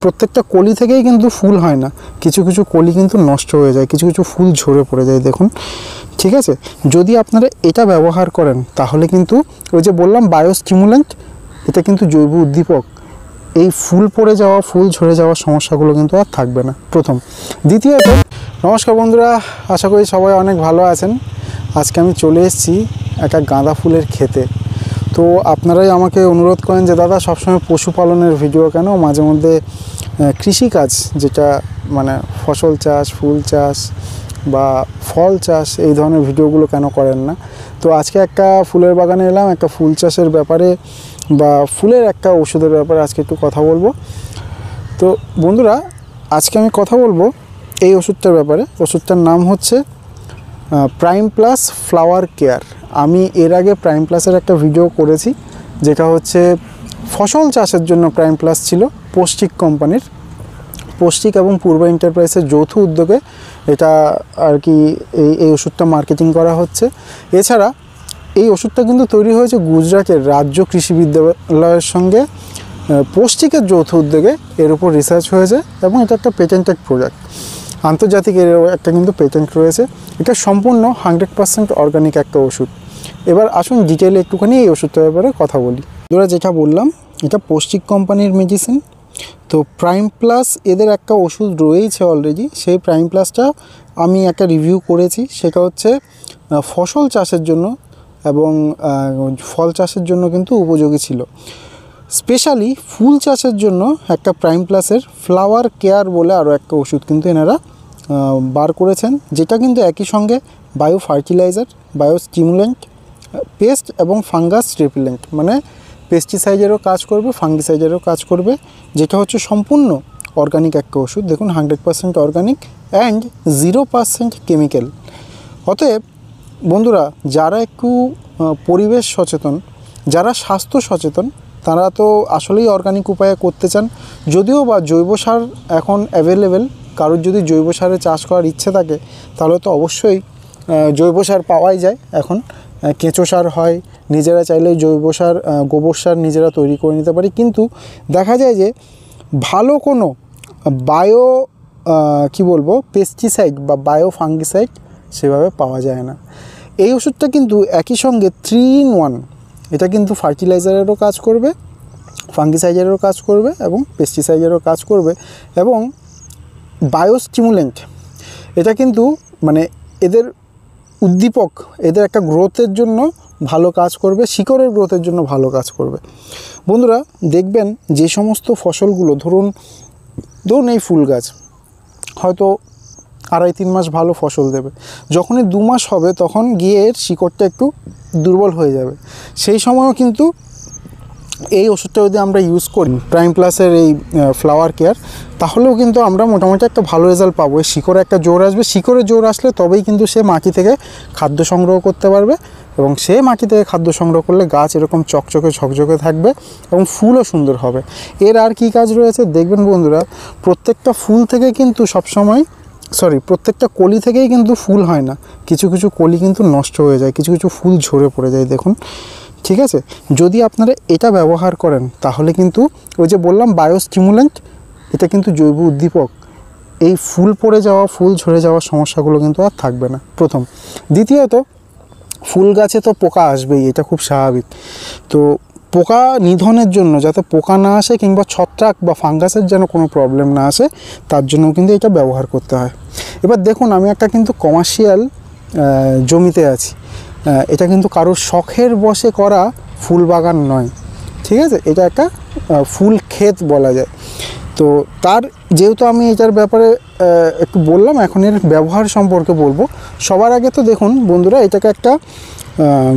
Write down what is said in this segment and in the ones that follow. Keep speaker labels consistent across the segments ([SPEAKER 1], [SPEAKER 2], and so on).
[SPEAKER 1] প্রত্যেকটা কলি থেকেই কিন্তু ফুল হয় না, কিছু কিছু কলি কিন্তু নষ্ট হয়ে যায়, কিছু কিছু ফুল ঝরে পড়ে যায় দেখুন। ঠিক আছে, যদি আপনারা এটা ব্যবহার করেন তাহলে কিন্তু ওই যে বললাম বায়োস্টিমুল্যান্ট, এটা কিন্তু জৈব উদ্দীপক, এই ফুল পড়ে যাওয়া ফুল ঝরে যাওয়ার সমস্যাগুলো কিন্তু আর থাকবে না। প্রথম। দ্বিতীয়ত, নমস্কার বন্ধুরা, আশা করি সবাই অনেক ভালো আছেন। আজকে আমি চলে এসেছি একটা গাঁদা ফুলের ক্ষেতে। তো আপনারাই আমাকে অনুরোধ করেন যে দাদা সবসময় পশুপালনের ভিডিও কেন, মাঝে মধ্যে কৃষিকাজ যেটা মানে ফসল চাষ, ফুল চাষ বা ফল চাষ, এই ধরনের ভিডিওগুলো কেন করেন না। তো আজকে একটা ফুলের বাগানে এলাম, একটা ফুল চাষের ব্যাপারে বা ফুলের একটা ওষুধের ব্যাপারে আজকে একটু কথা বলবো। তো বন্ধুরা, আজকে আমি কথা বলবো এই ওষুধটার ব্যাপারে। ওষুধটার নাম হচ্ছে প্রাইম প্লাস ফ্লাওয়ার কেয়ার। আমি এর আগে প্রাইম প্লাসের একটা ভিডিও করেছি, যেটা হচ্ছে ফসল চাষের জন্য প্রাইম প্লাস ছিল, পোস্টিক কোম্পানির, পোস্টিক এবং পূর্ব এন্টারপ্রাইজের যৌথ উদ্যোগে এটা আর কি এই ওষুধটা মার্কেটিং করা হচ্ছে। এছাড়া এই ওষুধটা কিন্তু তৈরি হয়েছে গুজরাটের রাজ্য কৃষি বিদ্যালয়ের সঙ্গে পোস্টিকের যৌথ উদ্যোগে, এর উপর রিসার্চ হয়েছে এবং এটা একটা পেটেন্টেড প্রোডাক্ট, আন্তর্জাতিক এর একটা কিন্তু পেটেন্ট রয়েছে। এটা সম্পূর্ণ 100% অর্গানিক একটা ওষুধ। এবার আসুন ডিটেইলে একটুখানি এই ওষুধটার ব্যাপারে কথা বলি। ধরে যেটা বললাম, এটা পোস্টিক কোম্পানির মেডিসিন। তো প্রাইম প্লাস এদের একটা ওষুধ রয়েছে অলরেডি, সেই প্রাইম প্লাসটা আমি একটা রিভিউ করেছি, সেটা হচ্ছে ফসল চাষের জন্য এবং ফল চাষের জন্য কিন্তু উপযোগী ছিল। স্পেশালি ফুল চাষের জন্য একটা প্রাইম প্লাসের ফ্লাওয়ার কেয়ার বলে আরও একটা ওষুধ কিন্তু এনারা বার করেছেন, যেটা কিন্তু একই সঙ্গে bio fertilizer, bio stimulant, pest এবং ফাঙ্গাস রিপেলেন্ট, মানে পেস্টিসাইডেরও কাজ করবে, ফাঙ্গিসাইডেরও কাজ করবে, যেটা হচ্ছে সম্পূর্ণ অর্গানিক একটা ওষুধ। দেখুন 100% অর্গানিক অ্যান্ড 0% কেমিক্যাল। অতএব বন্ধুরা, যারা একটু পরিবেশ সচেতন, যারা স্বাস্থ্য সচেতন, তারা তো আসলেই অর্গানিক উপায়ে করতে চান। যদিও বা জৈব সার এখন অ্যাভেলেবেল, কারোর যদি জৈব সারে চাষ করার ইচ্ছে থাকে তাহলে তো অবশ্যই জৈব সার পাওয়াই যায়। এখন কেঁচো সার হয়, নিজেরা চাইলে জৈব সার, গোবর সার নিজেরা তৈরি করে নিতে পারি। কিন্তু দেখা যায় যে ভালো কোনো বায়ো পেস্টিসাইড বা বায়ো ফাঙ্গিসাইড সেভাবে পাওয়া যায় না। এই ওষুধটা কিন্তু একই সঙ্গে 3 in 1, এটা কিন্তু ফার্টিলাইজারেরও কাজ করবে, ফাঙ্গিসাইডেরও কাজ করবে এবং পেস্টিসাইডেরও কাজ করবে এবং বায়োস্টিমুল্যান্ট, এটা কিন্তু মানে এদের উদ্দীপক, এদের একটা গ্রোথের জন্য ভালো কাজ করবে, শিকড়ের গ্রোথের জন্য ভালো কাজ করবে। বন্ধুরা দেখবেন যে সমস্ত ফসলগুলো, ধরুন এই ফুল গাছ হয়তো 2.5-3 মাস ভালো ফসল দেবে, যখনই 2 মাস হবে তখন গিয়ে এর শিকড়টা একটু দুর্বল হয়ে যাবে। সেই সময়ও কিন্তু এই ওষুধটা যদি আমরা ইউজ করি, প্রাইম প্লাসের এই ফ্লাওয়ার কেয়ার, তাহলেও কিন্তু আমরা মোটামুটি একটা ভালো রেজাল্ট পাবো। এই শিকড়ে একটা জোর আসবে, শিকড়ে জোর আসলে তবেই কিন্তু সে মাটি থেকে খাদ্য সংগ্রহ করতে পারবে এবং সে মাটি থেকে খাদ্য সংগ্রহ করলে গাছ এরকম চকচকে ঝকঝকে থাকবে এবং ফুলও সুন্দর হবে। এর আর কি কাজ রয়েছে দেখবেন বন্ধুরা, প্রত্যেকটা ফুল থেকে কিন্তু প্রত্যেকটা কলি থেকেই কিন্তু ফুল হয় না, কিছু কিছু কলি কিন্তু নষ্ট হয়ে যায়, কিছু কিছু ফুল ঝরে পড়ে যায় দেখুন। ঠিক আছে, যদি আপনারা এটা ব্যবহার করেন তাহলে কিন্তু ওই যে বললাম বায়োস্টিমুল্যান্ট, এটা কিন্তু জৈব উদ্দীপক, এই ফুল পড়ে যাওয়া ফুল ঝরে যাওয়ার সমস্যাগুলো কিন্তু আর থাকবে না। প্রথম। দ্বিতীয়ত, ফুল গাছে তো পোকা আসবেই, এটা খুব স্বাভাবিক। তো পোকা নিধনের জন্য, যাতে পোকা না আসে কিংবা ছত্রাক বা ফাঙ্গাসের যেন কোনো প্রবলেম না আসে, তার জন্য কিন্তু এটা ব্যবহার করতে হয়। এবার দেখুন, আমি একটা কিন্তু কমার্শিয়াল জমিতে আছি, এটা কিন্তু কারোর শখের বশে করা ফুল বাগান নয়, ঠিক আছে, এটা একটা ফুল ক্ষেত বলা যায়। তো যেহেতু আমি এটার ব্যাপারে একটু বললাম, এখন এর ব্যবহার সম্পর্কে বলবো। সবার আগে তো দেখুন বন্ধুরা, এটাকে একটা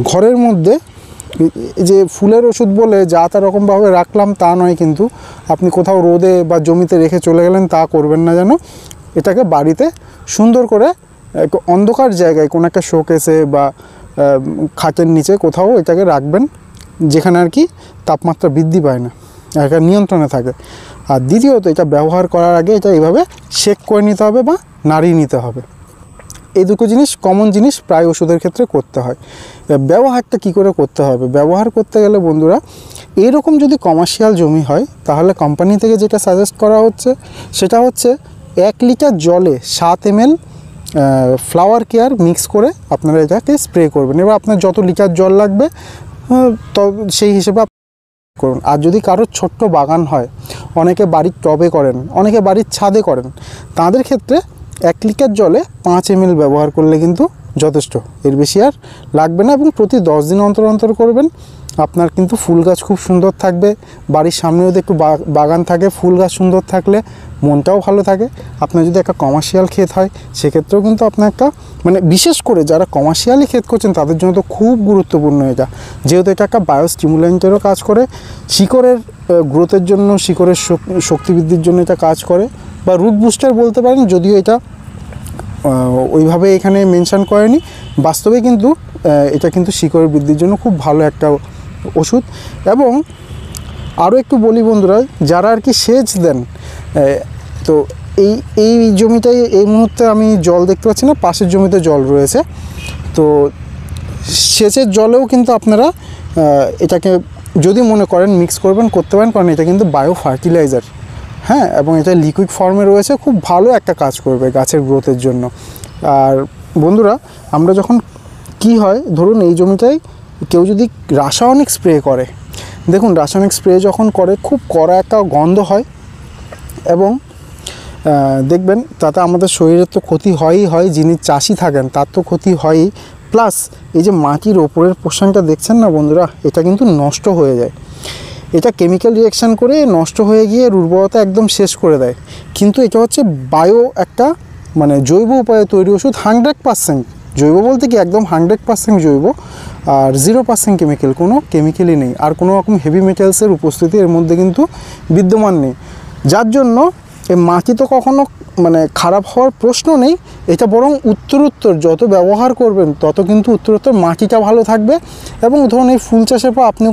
[SPEAKER 1] ঘরের মধ্যে যে ফুলের ওষুধ বলে যা তা রকমভাবে রাখলাম তা নয়, কিন্তু আপনি কোথাও রোদে বা জমিতে রেখে চলে গেলেন তা করবেন না যেন। এটাকে বাড়িতে সুন্দর করে একটু অন্ধকার জায়গায় কোনো একটা শোকেসে বা খাটের নিচে কোথাও এটাকে রাখবেন, যেখানে আর কি তাপমাত্রা বৃদ্ধি পায় না, একটা নিয়ন্ত্রণে থাকে। আর দ্বিতীয়ত, এটা ব্যবহার করার আগে এটা এইভাবে শেক করে নিতে হবে বা নাড়িয়ে নিতে হবে। এই দুটো জিনিস কমন জিনিস প্রায় ওষুধের ক্ষেত্রে করতে হয়। ব্যবহারটা কি করে করতে হবে? ব্যবহার করতে গেলে বন্ধুরা, এইরকম যদি কমার্শিয়াল জমি হয় তাহলে কোম্পানি থেকে যেটা সাজেস্ট করা হচ্ছে সেটা হচ্ছে 1 লিটার জলে 7 ml ফ্লাওয়ার কেয়ার মিক্স করে আপনারা এটাকে স্প্রে করবেন। এবার আপনার যত লিটার জল লাগবে তো সেই হিসেবে করুন। আর যদি কারোর ছোট্ট বাগান হয়, অনেকে বাড়ির টবে করেন, অনেকে বাড়ির ছাদে করেন, তাদের ক্ষেত্রে 1 লিটার জলে 5 ml ব্যবহার করলে কিন্তু যথেষ্ট, এর বেশি আর লাগবে না। এবং প্রতি 10 দিন অন্তর অন্তর করবেন। আপনার কিন্তু ফুল গাছ খুব সুন্দর থাকবে। বাড়ির সামনে যদি একটু বাগান থাকে, ফুল গাছ সুন্দর থাকলে মনটাও ভালো থাকে। আপনার যদি একটা কমার্শিয়াল ক্ষেত হয় সেক্ষেত্রেও কিন্তু আপনার একটা মানে বিশেষ করে যারা কমার্শিয়ালি ক্ষেত করছেন তাদের জন্য তো খুব গুরুত্বপূর্ণ এটা, যেহেতু এটা একটা বায়োস্টিমুলেন্টেরও কাজ করে, শিকড়ের গ্রোথের জন্য, শিকড়ের শক্তিবৃদ্ধির জন্য এটা কাজ করে, বা রুট বুস্টার বলতে পারেন, যদিও এটা ওইভাবে এখানে মেনশন করেনি। বাস্তবে কিন্তু এটা কিন্তু শিকড়ের বৃদ্ধির জন্য খুব ভালো একটা ওষুধ। এবং আরও একটু বলি বন্ধুরা, যারা আর কি সেচ দেন, তো এই জমিটায় এই মুহূর্তে আমি জল দেখতে পাচ্ছি না, পাশের জমিতে জল রয়েছে। তো সেচের জলেও কিন্তু আপনারা এটাকে যদি মনে করেন মিক্স করবেন, করতে পারেন, কারণ এটা কিন্তু বায়ো ফার্টিলাইজার, হ্যাঁ, এবং এটা লিকুইড ফর্মে রয়েছে, খুব ভালো একটা কাজ করবে গাছের গ্রোথের জন্য। আর বন্ধুরা, আমরা যখন কি হয়, ধরুন এই জমিটায় কেউ যদি রাসায়নিক স্প্রে করে, দেখুন রাসায়নিক স্প্রে যখন করে খুব কড়া একটা গন্ধ হয়, এবং দেখবেন তাতে আমাদের শরীরের তো ক্ষতি হয়ই হয়, যিনি চাষি থাকেন তার তো ক্ষতি হয়ই, প্লাস এই যে মাটির ওপরের পোর্শনটা দেখছেন না বন্ধুরা, এটা কিন্তু নষ্ট হয়ে যায়। এটা কেমিক্যাল রিঅ্যাকশান করে নষ্ট হয়ে গিয়ে উর্বরতা একদম শেষ করে দেয়। কিন্তু এটা হচ্ছে বায়ো একটা মানে জৈব উপায়ে তৈরি ওষুধ, 100% জৈব বলতে কি একদম 100% জৈব, আর 0% কেমিক্যাল, কোনো কেমিক্যালই নেই, আর কোনো রকম হেভি মেটালসের উপস্থিতি এর মধ্যে কিন্তু বিদ্যমান নেই, যার জন্য এই মাটি তো কখনো মানে খারাপ হওয়ার প্রশ্ন নেই। এটা বরং উত্তরোত্তর যত ব্যবহার করবেন তত কিন্তু উত্তরোত্তর মাটিটা ভালো থাকবে। এবং ধরুন এই ফুল চাষের পর আপনি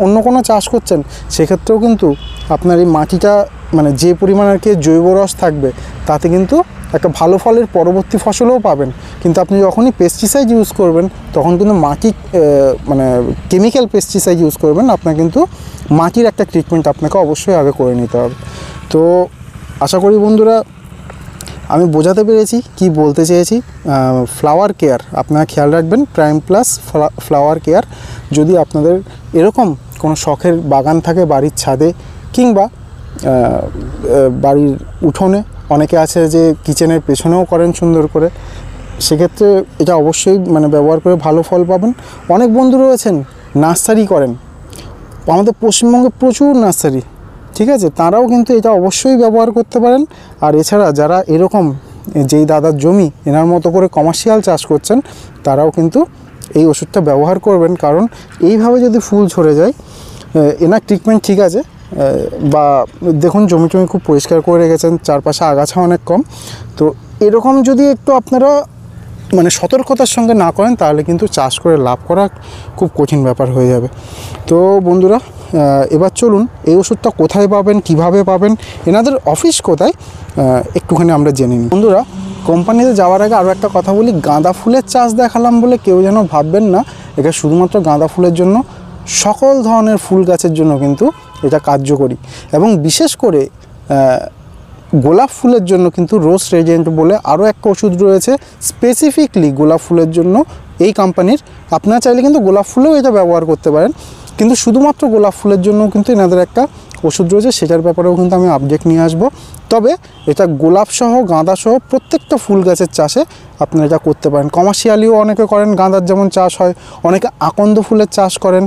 [SPEAKER 1] অন্য কোনো চাষ করছেন, সেক্ষেত্রেও কিন্তু আপনার এই মাটিটা মানে যে পরিমাণ আর কি জৈব রস থাকবে, তাতে কিন্তু একটা ভালো ফলের পরবর্তী ফসলও পাবেন। কিন্তু আপনি যখনই পেস্টিসাইড ইউজ করবেন, তখন কিন্তু মাটি মানে কেমিক্যাল পেস্টিসাইড ইউজ করবেন, আপনার কিন্তু মাটির একটা ট্রিটমেন্ট আপনাকে অবশ্যই আগে করে নিতে হবে। তো আশা করি বন্ধুরা আমি বোঝাতে পেরেছি কি বলতে চেয়েছি। ফ্লাওয়ার কেয়ার আপনারা খেয়াল রাখবেন, প্রাইম প্লাস ফ্লাওয়ার কেয়ার। যদি আপনাদের এরকম কোনো শখের বাগান থাকে বাড়ির ছাদে কিংবা বাড়ির উঠোনে, অনেকে আছে যে কিচেনের পেছনেও করেন সুন্দর করে, সেক্ষেত্রে এটা অবশ্যই মানে ব্যবহার করে ভালো ফল পাবেন। অনেক বন্ধু রয়েছেন নার্সারি করেন, আমাদের পশ্চিমবঙ্গে প্রচুর নার্সারি, ঠিক আছে, তারাও কিন্তু এটা অবশ্যই ব্যবহার করতে পারেন। আর এছাড়া যারা এরকম যেই দাদার জমি এনার মতো করে কমার্শিয়াল চাষ করছেন, তারাও কিন্তু এই ওষুধটা ব্যবহার করবেন, কারণ এইভাবে যদি ফুল ঝরে যায়, এনার ট্রিটমেন্ট ঠিক আছে, বা দেখুন জমি খুব পরিষ্কার করে রেখেছেন, চারপাশে আগাছা অনেক কম। তো এরকম যদি একটু আপনারা মানে সতর্কতার সঙ্গে না করেন, তাহলে কিন্তু চাষ করে লাভ করা খুব কঠিন ব্যাপার হয়ে যাবে। তো বন্ধুরা, এবার চলুন এই ওষুধটা কোথায় পাবেন, কিভাবে পাবেন, এনাদের অফিস কোথায় একটুখানি আমরা জেনে নিই। বন্ধুরা, কোম্পানিতে যাওয়ার আগে আরও একটা কথা বলি, গাঁদা ফুলের চাষ দেখালাম বলে কেউ যেন ভাববেন না এটা শুধুমাত্র গাঁদা ফুলের জন্য, সকল ধরনের ফুল গাছের জন্য কিন্তু এটা কার্যকরী। এবং বিশেষ করে গোলাপ ফুলের জন্য কিন্তু রোজ রেজেন্ট বলে আরও একটা ওষুধ রয়েছে স্পেসিফিকলি গোলাপ ফুলের জন্য এই কোম্পানির। আপনারা চাইলে কিন্তু গোলাপ ফুলেও এটা ব্যবহার করতে পারেন, কিন্তু শুধুমাত্র গোলাপ ফুলের জন্য কিন্তু এনাদের একটা ওষুধ রয়েছে, সেটার ব্যাপারেও কিন্তু আমি আপডেট নিয়ে আসবো। তবে এটা গোলাপ সহ গাঁদা সহ প্রত্যেকটা ফুল গাছের চাষে আপনারা এটা করতে পারেন। কমার্শিয়ালিও অনেকে করেন, গাঁদার যেমন চাষ হয়, অনেকে আকন্দ ফুলের চাষ করেন,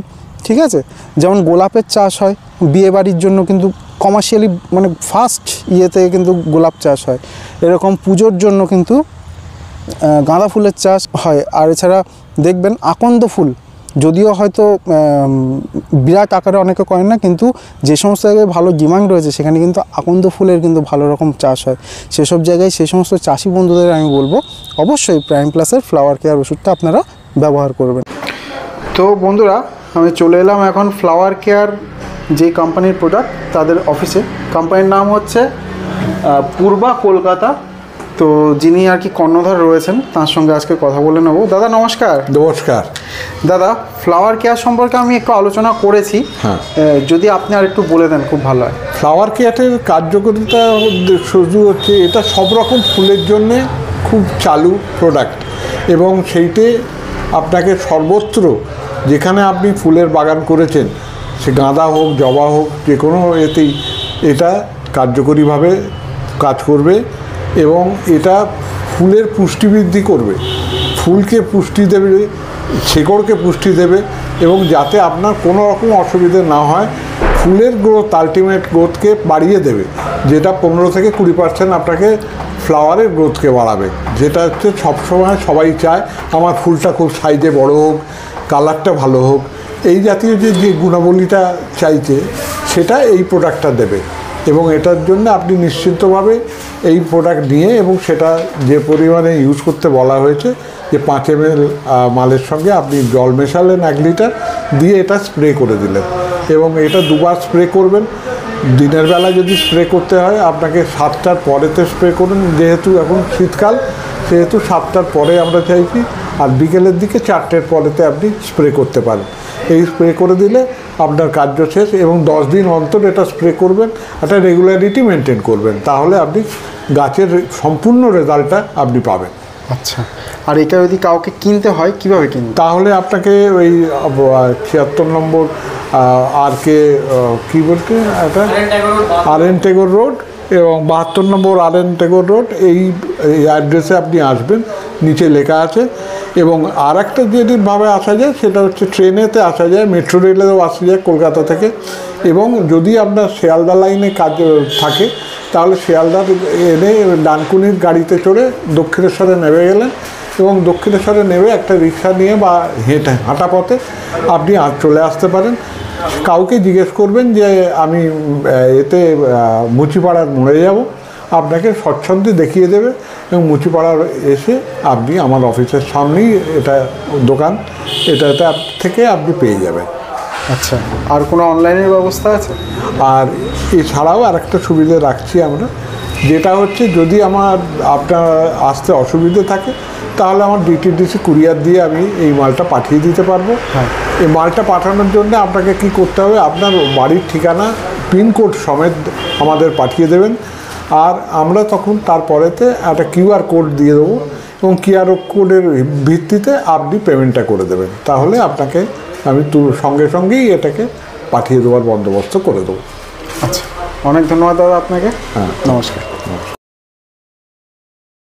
[SPEAKER 1] ঠিক আছে, যেমন গোলাপের চাষ হয় বিয়েবাড়ির জন্য, কিন্তু কমার্শিয়ালি মানে ফার্স্ট ইয়েতে কিন্তু গোলাপ চাষ হয়, এরকম পুজোর জন্য কিন্তু গাঁদা ফুলের চাষ হয়। আর এছাড়া দেখবেন আকন্দ ফুল, যদিও হয়তো বিরাট আকারে অনেকে করেন না, কিন্তু যে সমস্ত জায়গায় ভালো ডিমান্ড রয়েছে সেখানে কিন্তু আকন্দ ফুলের কিন্তু ভালো রকম চাষ হয়। সেসব জায়গায় সেই সমস্ত চাষি বন্ধুদের আমি বলবো অবশ্যই প্রাইম প্লাসের ফ্লাওয়ার কেয়ার ওষুধটা আপনারা ব্যবহার করবেন। তো বন্ধুরা, আমি চলে এলাম এখন ফ্লাওয়ার কেয়ার যে কোম্পানির প্রোডাক্ট তাদের অফিসে। কোম্পানির নাম হচ্ছে পূর্বা কলকাতা তো যিনি আর কি কর্ণধার রয়েছেন তার সঙ্গে আজকে কথা বলে নেব। দাদা নমস্কার।
[SPEAKER 2] নমস্কার
[SPEAKER 1] দাদা, ফ্লাওয়ার কেয়ার সম্পর্কে আমি একটু আলোচনা করেছি,
[SPEAKER 2] হ্যাঁ,
[SPEAKER 1] যদি আপনি আর একটু বলে দেন খুব ভালো হয়।
[SPEAKER 2] ফ্লাওয়ার কেয়ারের কার্যকারিতা শুধু হচ্ছে এটা সব রকম ফুলের জন্যে খুব চালু প্রোডাক্ট, এবং সেইটে আপনাকে সর্বত্র যেখানে আপনি ফুলের বাগান করেছেন, সে গাঁদা হোক জবা হোক যে কোনো এতেই এটা কার্যকরীভাবে কাজ করবে, এবং এটা ফুলের পুষ্টি বৃদ্ধি করবে, ফুলকে পুষ্টি দেবে, শেকড়কে পুষ্টি দেবে, এবং যাতে আপনার কোনো রকম অসুবিধে না হয়, ফুলের গ্রোথ আলটিমেট গ্রোথকে বাড়িয়ে দেবে, যেটা 15 থেকে 20% আপনাকে ফ্লাওয়ারের গ্রোথকে বাড়াবে, যেটা হচ্ছে সবসময় সবাই চায় আমার ফুলটা খুব সাইজে বড় হোক, কালারটা ভালো হোক, এই জাতীয় যে গুণাবলীটা চাইছে সেটা এই প্রোডাক্টটা দেবে। এবং এটার জন্য আপনি নিশ্চিন্তভাবে এই প্রোডাক্ট নিয়ে, এবং সেটা যে পরিমাণে ইউজ করতে বলা হয়েছে যে 5 ml মালের সঙ্গে আপনি জল মেশালেন 1 লিটার দিয়ে এটা স্প্রে করে দিলেন, এবং এটা 2 বার স্প্রে করবেন। দিনের বেলা যদি স্প্রে করতে হয় আপনাকে 7টার পরেতে স্প্রে করুন, যেহেতু এখন শীতকাল সেহেতু 7টার পরে আমরা চাইছি, আর বিকেলের দিকে 4টের পরেতে আপনি স্প্রে করতে পারেন। এই স্প্রে করে দিলে আপনার কার্য শেষ, এবং 10 দিন অন্তর এটা স্প্রে করবেন, একটা রেগুলারিটি মেনটেন করবেন, তাহলে আপনি গাছের সম্পূর্ণ রেজাল্টটা আপনি পাবেন।
[SPEAKER 1] আচ্ছা, আর এটা যদি কাউকে কিনতে হয় কিভাবে কিনবে?
[SPEAKER 2] তাহলে আপনাকে ওই 76 নম্বর RK কী বলতে এটা RN টেগোর রোড এবং 72 নম্বর RN টেগোর রোড, এই অ্যাড্রেসে আপনি আসবেন, নিচে লেখা আছে। এবং আর একটা যেভাবে আসা যায় সেটা হচ্ছে ট্রেনেতে আসা যায়, মেট্রো রেলেও আসা যায় কলকাতা থেকে, এবং যদি আপনার শিয়ালদা লাইনে কাজ থাকে তাহলে শিয়ালদার এনে ডানকুনির গাড়িতে চড়ে দক্ষিণেশ্বরে নেমে গেলেন, এবং দক্ষিণেশ্বরে নেমে একটা রিক্সা নিয়ে বা হাঁটা পথে আপনি চলে আসতে পারেন। কাউকে জিজ্ঞেস করবেন যে আমি এতে মুচিপাড়ার মোড়ে যাব, আপনাকে স্বচ্ছন্দে দেখিয়ে দেবে, এবং মুচিপাড়ার এসে আপনি আমার অফিসের সামনেই এটা দোকান, এটাতে থেকে আপনি পেয়ে যাবেন।
[SPEAKER 1] আচ্ছা, আর কোনো অনলাইনের ব্যবস্থা আছে?
[SPEAKER 2] আর এছাড়াও আর একটা সুবিধা রাখছি আমরা, যেটা হচ্ছে যদি আপনার আসতে অসুবিধে থাকে তাহলে আমার DTDC কুরিয়ার দিয়ে আমি এই মালটা পাঠিয়ে দিতে পারবো।
[SPEAKER 1] হ্যাঁ,
[SPEAKER 2] এই মালটা পাঠানোর জন্য আপনাকে কি করতে হবে, আপনার বাড়ির ঠিকানা পিনকোড সমেত আমাদের পাঠিয়ে দেবেন, আর আমরা তখন তারপরেতে একটা QR কোড দিয়ে দেবো, এবং QR কোডের ভিত্তিতে আপনি পেমেন্টটা করে দেবেন, তাহলে আপনাকে আমি সঙ্গে সঙ্গেই এটাকে পাঠিয়ে দেওয়ার বন্দোবস্ত করে দেবো।
[SPEAKER 1] আচ্ছা, অনেক ধন্যবাদ দাদা আপনাকে।
[SPEAKER 2] হ্যাঁ,
[SPEAKER 1] নমস্কার।